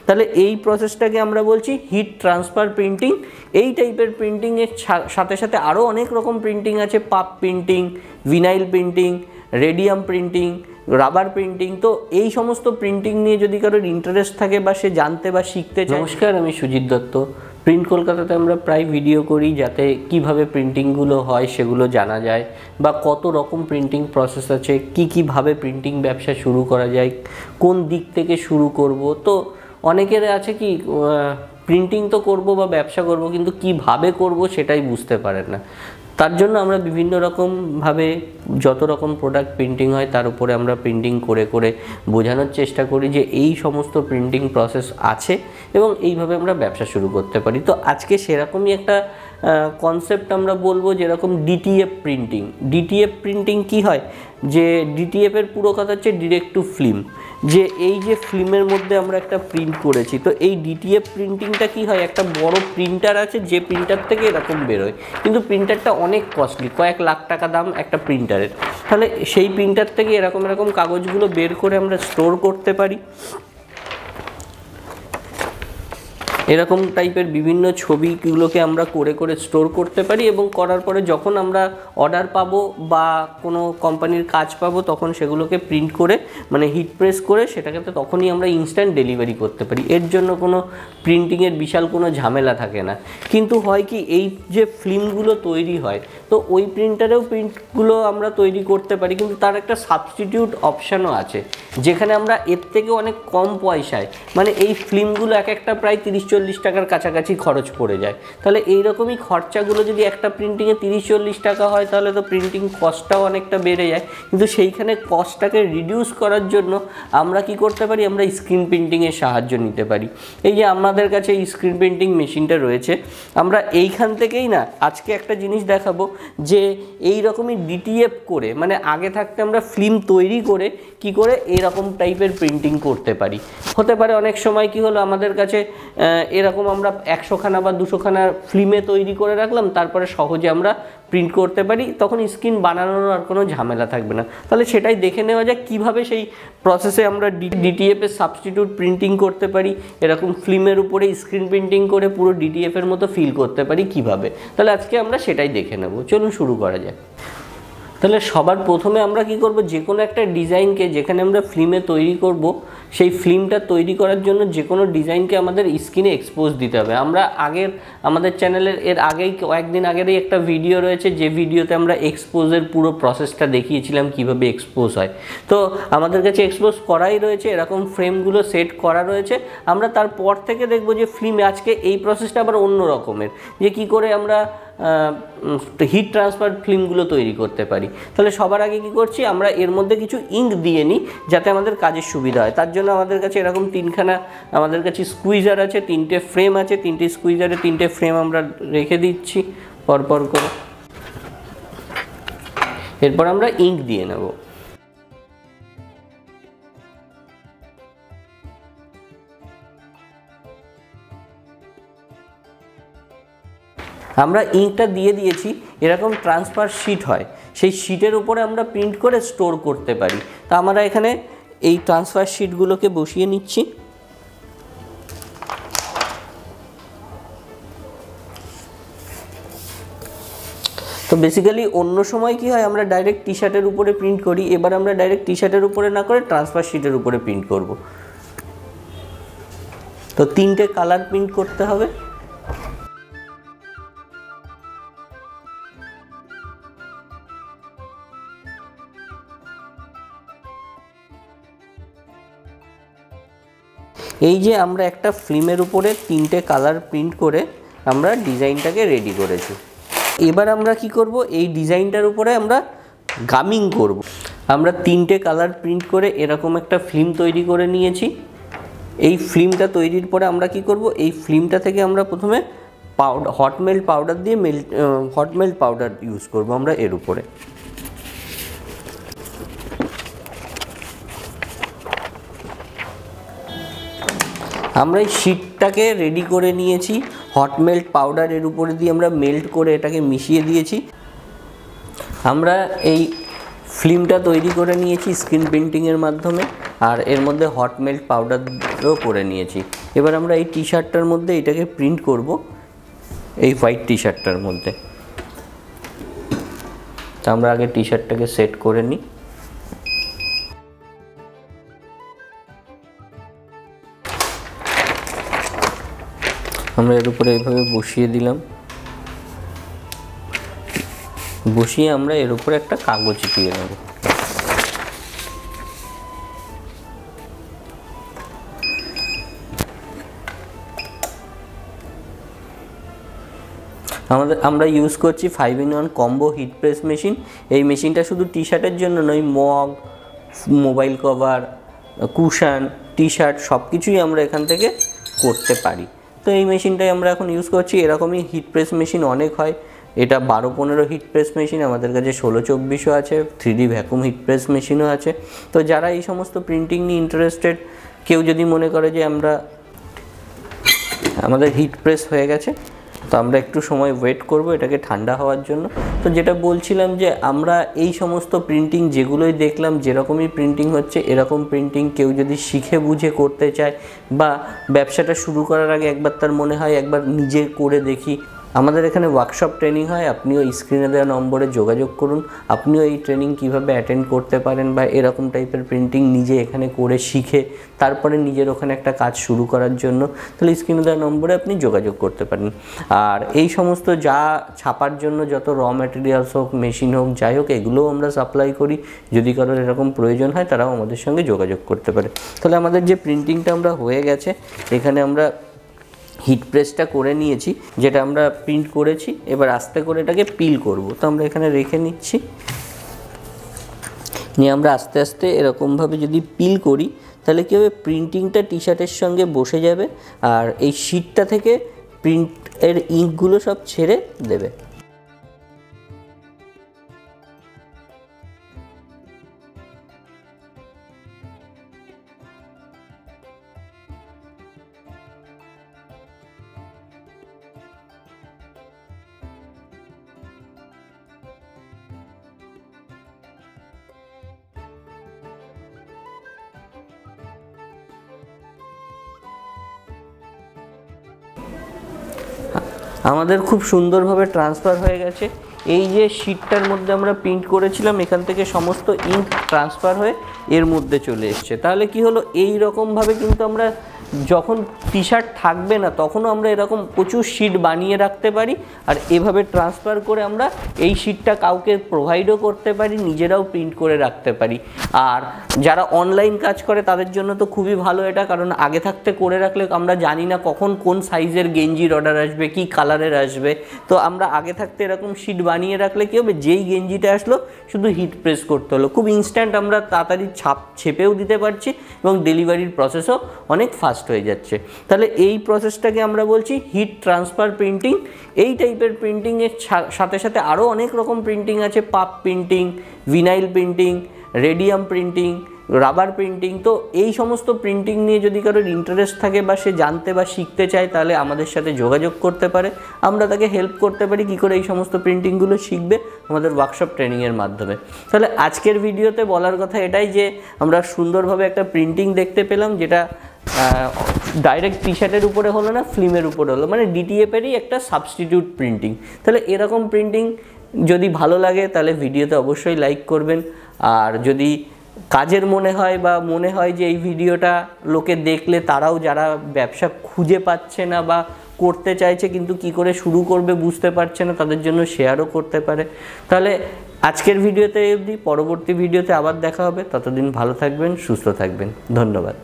তাহলে এই প্রসেসটাকে আমরা বলছি হিট ট্রান্সফার প্রিন্টিং। এই টাইপের প্রিন্টিংয়ের সাথে সাথে আরও অনেক রকম প্রিন্টিং আছে, পাপ printing, vinyl printing, radium printing, rubber printing. তো এই সমস্ত প্রিন্টিং নিয়ে যদি কারোর ইন্টারেস্ট থাকে বা সে জানতে বা শিখতে চায়। নমস্কার, আমি সুজিত দত্ত। প্রিন্ট কলকাতাতে আমরা প্রায় ভিডিও করি যাতে কিভাবে প্রিন্টিংগুলো হয় সেগুলো জানা যায়, বা কত রকম প্রিন্টিং প্রসেস আছে, কীভাবে প্রিন্টিং ব্যবসা শুরু করা যায়, কোন দিক থেকে শুরু করব। তো অনেকের আছে কি প্রিন্টিং তো করব বা ব্যবসা করব, কিন্তু কিভাবে করব সেটাই বুঝতে পারেন না। তার জন্য আমরা বিভিন্ন রকমভাবে যত রকম প্রোডাক্ট প্রিন্টিং হয় তার উপরে আমরা প্রিন্টিং করে করে বোঝানোর চেষ্টা করি যে এই সমস্ত প্রিন্টিং প্রসেস আছে এবং এইভাবে আমরা ব্যবসা শুরু করতে পারি। তো আজকে সেরকমই একটা কনসেপ্ট আমরা বলবো, যেরকম ডিটিএফ প্রিন্টিং। ডিটিএফ প্রিন্টিং কি হয়, যে ডিটিএফের পুরো কথা হচ্ছে ডিরেক্ট টু ফিল্ম, যে এই যে ফিল্মের মধ্যে আমরা একটা প্রিন্ট করেছি। তো এই ডিটিএফ প্রিন্টিংটা কি হয়, একটা বড় প্রিন্টার আছে যে প্রিন্টার থেকে এরকম বেরোয়, কিন্তু প্রিন্টারটা অনেক কস্টলি, কয়েক লাখ টাকা দাম একটা প্রিন্টারের। তাহলে সেই প্রিন্টার থেকে এরকম কাগজগুলো বের করে আমরা স্টোর করতে পারি। এরকম টাইপের বিভিন্ন ছবিগুলোকে আমরা করে করে স্টোর করতে পারি, এবং করার পরে যখন আমরা অর্ডার পাবো বা কোনো কোম্পানির কাজ পাবো তখন সেগুলোকে প্রিন্ট করে মানে হিট প্রেস করে সেটাকে তো তখনই আমরা ইনস্ট্যান্ট ডেলিভারি করতে পারি। এর জন্য কোনো প্রিন্টিংয়ের বিশাল কোনো ঝামেলা থাকে না। কিন্তু হয় কি, এই যে ফিল্মগুলো তৈরি হয় তো ওই প্রিন্টারেও প্রিন্টগুলো আমরা তৈরি করতে পারি, কিন্তু তার একটা সাবস্টিটিউট অপশানও আছে, যেখানে আমরা এর থেকে অনেক কম পয়সায় মানে এই ফিল্মগুলো এক একটা প্রায় 30-40 টাকার কাছাকাছি খরচ পড়ে যায়। তাহলে এইরকমই খরচাগুলো যদি একটা প্রিন্টিংয়ে 30-40 টাকা হয় তাহলে তো প্রিন্টিং কস্টটাও অনেকটা বেড়ে যায়। কিন্তু সেইখানে কস্টটাকে রিডিউস করার জন্য আমরা কি করতে পারি, আমরা স্ক্রিন প্রিন্টিংয়ের সাহায্য নিতে পারি। এই যে আমাদের কাছে এই স্ক্রিন প্রিন্টিং মেশিনটা রয়েছে, আমরা এইখান থেকেই না আজকে একটা জিনিস দেখাবো যে এই রকমই ডিটিএফ করে, মানে আগে থাকতে আমরা ফিল্ম তৈরি করে কি করে এরকম টাইপের প্রিন্টিং করতে পারি। হতে পারে অনেক সময় কি হলো, আমাদের কাছে এরকম আমরা 100খানা বা 200খানা ফিল্মে তৈরি করে রাখলাম, তারপরে সহজে আমরা প্রিন্ট করতে পারি, তখন স্ক্রিন বানানোর আর কোনো ঝামেলা থাকবে না। তাহলে সেটাই দেখে নেওয়া যায় কীভাবে সেই প্রসেসে আমরা ডিটিএফের সাবস্টিটিউট প্রিন্টিং করতে পারি, এরকম ফিল্মের উপরে স্ক্রিন প্রিন্টিং করে পুরো ডিটিএফের মতো ফিল করতে পারি কিভাবে। তাহলে আজকে আমরা সেটাই দেখে নেব, চলুন শুরু করা যাক। তাহলে সবার প্রথমে আমরা কি করব, যে কোনো একটা ডিজাইনকে যেখানে আমরা ফিল্মে তৈরি করব সেই ফিল্মটা তৈরি করার জন্য যে কোনো ডিজাইনকে আমাদের স্ক্রিনে এক্সপোজ দিতে হবে। আমরা আমাদের চ্যানেলের আগেই কয়েকদিন আগেরই একটা ভিডিও রয়েছে, যে ভিডিওতে আমরা এক্সপোজের পুরো প্রসেসটা দেখিয়েছিলাম কিভাবে এক্সপোজ হয়। তো আমাদের কাছে এক্সপোজ করাই রয়েছে, এরকম ফ্রেমগুলো সেট করা রয়েছে। আমরা তারপর থেকে দেখব যে ফিল্মে আজকে এই প্রসেসটা আবার অন্য রকমের, যে কি করে আমরা হিট ট্রান্সফার ফিল্মগুলো তৈরি করতে পারি। তাহলে সবার আগে কি করছি, আমরা এর মধ্যে কিছু ইঙ্ক দিয়ে নিই যাতে আমাদের কাজের সুবিধা হয়। তার জন্য আমাদের কাছে এরকম 3খানা আমাদের কাছে স্কুইজার আছে, 3টে ফ্রেম আছে, 3টে স্কুইজারে 3টে ফ্রেম আমরা রেখে দিচ্ছি পরপর করে। এরপর আমরা ইঙ্ক দিয়ে নেব। আমরা ইঙ্কটা দিয়ে দিয়েছি, এরকম ট্রান্সফার শিট হয়, সেই শিটের উপরে আমরা প্রিন্ট করে স্টোর করতে পারি। তা আমরা এখানে এই ট্রান্সফার শিটগুলোকে বসিয়ে নিচ্ছি। তো বেসিক্যালি অন্য সময় কি হয়, আমরা ডাইরেক্ট টি শার্টের উপরে প্রিন্ট করি, এবার আমরা ডাইরেক্ট টি শার্টের উপরে না করে ট্রান্সফার শিটের উপরে প্রিন্ট করব। তো 3টে কালার প্রিন্ট করতে হবে। এই যে আমরা একটা ফিল্মের উপরে 3টে কালার প্রিন্ট করে আমরা ডিজাইনটাকে রেডি করেছি। এবার আমরা কি করব, এই ডিজাইনটার উপরে আমরা গামিং করব। আমরা 3টে কালার প্রিন্ট করে এরকম একটা ফিল্ম তৈরি করে নিয়েছি। এই ফিল্মটা তৈরির পরে আমরা কি করব, এই ফিল্মটা থেকে আমরা প্রথমে হট মেল্ট পাউডার দিয়ে হট মেল্ট পাউডার ইউজ করব আমরা এর উপরে। আমরা এই শিটটাকে রেডি করে নিয়েছি, হট মেল্ট পাউডার এর উপরে দিয়ে আমরা মেল্ট করে এটাকে মিশিয়ে দিয়েছি। আমরা এই ফিল্মটা তৈরি করে নিয়েছি স্ক্রিন প্রিন্টিংয়ের মাধ্যমে। আর এর মধ্যে হট মেল্ট পাউডারও করে নিয়েছি। এবার আমরা এই টি শার্টটার মধ্যে এটাকে প্রিন্ট করব, এই হোয়াইট টি শার্টটার মধ্যে। তো আমরা আগে টি শার্টটাকে সেট করে নিই। আমরা এর উপরে এইভাবে বসিয়ে দিলাম, বসিয়ে আমরা এর উপরে একটা কাগজ চিপিয়ে নেব। আমরা ইউজ করছি 5-in-1 combo hit press machine. এই মেশিনটা শুধু টি শার্টের জন্য নয়, mug, mobile cover, cushion, T-shirt সব কিছুই আমরা এখান থেকে করতে পারি। তো এই মেশিনটাই আমরা এখন ইউজ করছি। এরকমই হিট প্রেস মেশিন অনেক হয়, এটা 12-15 হিট প্রেস মেশিন, আমাদের কাছে 16-24ও আছে, 3D ভ্যাকুম হিট প্রেস মেশিনও আছে। তো যারা এই সমস্ত প্রিন্টিং নিয়ে ইন্টারেস্টেড, কেউ যদি মনে করে যে আমাদের হিট প্রেস হয়ে গেছে, তো আমরা একটু সময় ওয়েট করব এটাকে ঠান্ডা হওয়ার জন্য। তো যেটা বলছিলাম যে আমরা এই সমস্ত প্রিন্টিং যেগুলোই দেখলাম, যেরকমই প্রিন্টিং হচ্ছে, এরকম প্রিন্টিং কেউ যদি শিখে বুঝে করতে চায় বা ব্যবসাটা শুরু করার আগে একবার তার মনে হয় একবার নিজে করে দেখি, আমাদের এখানে ওয়ার্কশপ ট্রেনিং হয়। আপনিও স্ক্রিনে দেওয়া নম্বরে যোগাযোগ করুন, আপনিও এই ট্রেনিং কিভাবে অ্যাটেন্ড করতে পারেন বা এরকম টাইপের প্রিন্টিং নিজে এখানে করে শিখে তারপরে নিজের ওখানে একটা কাজ শুরু করার জন্য, তাহলে স্ক্রিনে দেওয়া নম্বরে আপনি যোগাযোগ করতে পারেন। আর এই সমস্ত যা ছাপার জন্য যত র ম্যাটেরিয়ালস হোক, মেশিন হোক, যাই হোক, এগুলোও আমরা সাপ্লাই করি। যদি কারোর এরকম প্রয়োজন হয় তারাও আমাদের সঙ্গে যোগাযোগ করতে পারে। তাহলে আমাদের যে প্রিন্টিংটা আমরা হয়ে গেছে, এখানে আমরা হিট প্রেসটা করে নিয়েছি, যেটা আমরা প্রিন্ট করেছি। এবার আস্তে করে এটাকে পিল করব। তো আমরা এখানে রেখে নিচ্ছি, নিয়ে আমরা আস্তে আস্তে এরকমভাবে যদি পিল করি তাহলে কী হবে, প্রিন্টিংটা টি শার্টের সঙ্গে বসে যাবে আর এই শিটটা থেকে প্রিন্টের ইঙ্কগুলো সব ছেড়ে দেবে। আমাদের খুব সুন্দরভাবে ট্রান্সফার হয়ে গেছে। এই যে শিটটার মধ্যে আমরা প্রিন্ট করেছিলাম, এখান থেকে সমস্ত ইঙ্ক ট্রান্সফার হয়ে এর মধ্যে চলে এসছে। তাহলে কি হলো, এই রকমভাবে কিন্তু আমরা যখন টি শার্ট থাকবে না তখনও আমরা এরকম প্রচুর শিট বানিয়ে রাখতে পারি, আর এভাবে ট্রান্সফার করে আমরা এই শিটটা কাউকে প্রোভাইডও করতে পারি, নিজেরাও প্রিন্ট করে রাখতে পারি। আর যারা অনলাইন কাজ করে তাদের জন্য তো খুবই ভালো এটা, কারণ আগে থাকতে করে রাখলে আমরা জানি না কখন কোন সাইজের গেঞ্জির অর্ডার আসবে, কি কালারের আসবে। তো আমরা আগে থাকতে এরকম শিট বানিয়ে রাখলে কী হবে, যেই গেঞ্জিটা আসলো শুধু হিট প্রেস করতে হলো, খুব ইনস্ট্যান্ট আমরা তাড়াতাড়ি ছেপেও দিতে পারছি এবং ডেলিভারির প্রসেসও অনেক ফাস্ট হয়ে যাচ্ছে। তাহলে এই প্রসেসটাকে আমরা বলছি হিট ট্রান্সফার প্রিন্টিং। এই টাইপের প্রিন্টিংয়ের সাথে সাথে আরও অনেক রকম প্রিন্টিং আছে, পাপ printing, vinyl printing, radium printing, rubber printing. তো এই সমস্ত প্রিন্টিং নিয়ে যদি কারোর ইন্টারেস্ট থাকে বা সে জানতে বা শিখতে চায়, তাহলে আমাদের সাথে যোগাযোগ করতে পারে। আমরা তাকে হেল্প করতে পারি কী করে এই সমস্ত প্রিন্টিংগুলো শিখবে আমাদের ওয়ার্কশপ ট্রেনিংয়ের মাধ্যমে। তাহলে আজকের ভিডিওতে বলার কথা এটাই যে আমরা সুন্দরভাবে একটা প্রিন্টিং দেখতে পেলাম, যেটা ডাইরেক্ট টি শার্টের উপরে হলো না, ফিল্মের উপরে হলো, মানে ডিটিএফেরই একটা সাবস্টিটিউট প্রিন্টিং। তাহলে এরকম প্রিন্টিং যদি ভালো লাগে তাহলে ভিডিওতে অবশ্যই লাইক করবেন। আর যদি কাজের মনে হয় যে এই ভিডিওটা লোকে দেখলে তারাও যারা ব্যবসা খুঁজে পাচ্ছে না বা করতে চাইছে কিন্তু কি করে শুরু করবে বুঝতে পারছে না, তাদের জন্য শেয়ারও করতে পারে। তাহলে আজকের ভিডিওতে অবধি, পরবর্তী ভিডিওতে আবার দেখা হবে। ততদিন ভালো থাকবেন, সুস্থ থাকবেন। ধন্যবাদ।